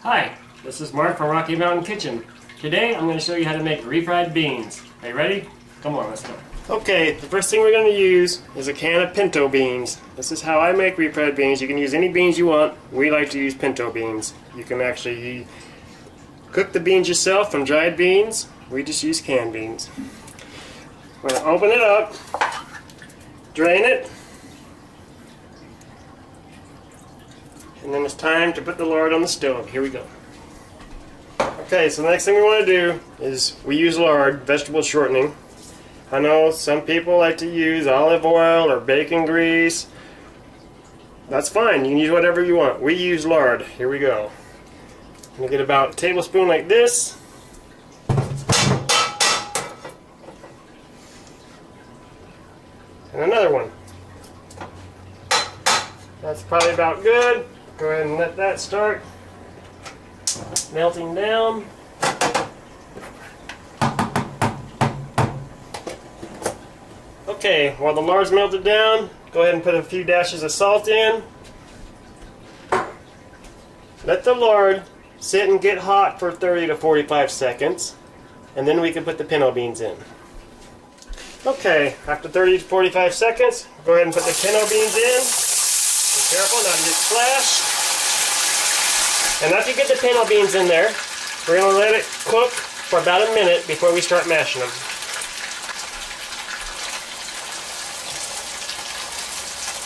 Hi, this is Mark from Rocky Mountain Kitchen. Today I'm going to show you how to make refried beans. Are you ready? Come on, let's go. Okay, the first thing we're going to use is a can of pinto beans. This is how I make refried beans. You can use any beans you want. We like to use pinto beans. You can actually cook the beans yourself from dried beans. We just use canned beans. We're going to open it up, drain it, and then it's time to put the lard on the stove. Here we go. Okay, so the next thing we want to do is we use lard, vegetable shortening. I know some people like to use olive oil or bacon grease. That's fine, you can use whatever you want. We use lard. Here we go. I'm going to get about a tablespoon like this. And another one. That's probably about good. Go ahead and let that start melting down. Okay, while the lard's melted down, go ahead and put a few dashes of salt in. Let the lard sit and get hot for 30 to 45 seconds, and then we can put the pinto beans in. Okay, after 30 to 45 seconds, go ahead and put the pinto beans in. Be careful not to get splashed. And after you get the pinto beans in there, we're going to let it cook for about a minute before we start mashing them.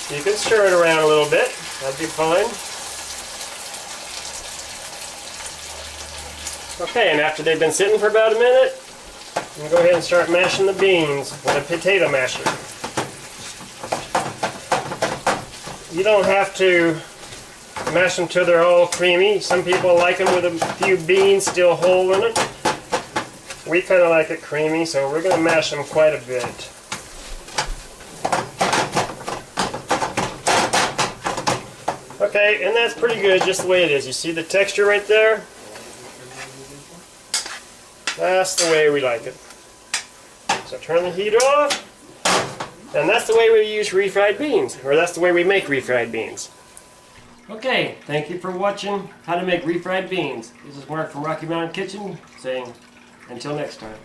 You can stir it around a little bit. That'd be fine. Okay, and after they've been sitting for about a minute, you can go ahead and start mashing the beans with a potato masher. You don't have to mash them till they're all creamy. Some people like them with a few beans still whole in it. We kind of like it creamy, so we're going to mash them quite a bit. Okay, and that's pretty good just the way it is. You see the texture right there? That's the way we like it. So turn the heat off, and that's the way we use refried beans, or that's the way we make refried beans. Okay, thank you for watching how to make refried beans. This is Mark from Rocky Mountain Kitchen saying until next time.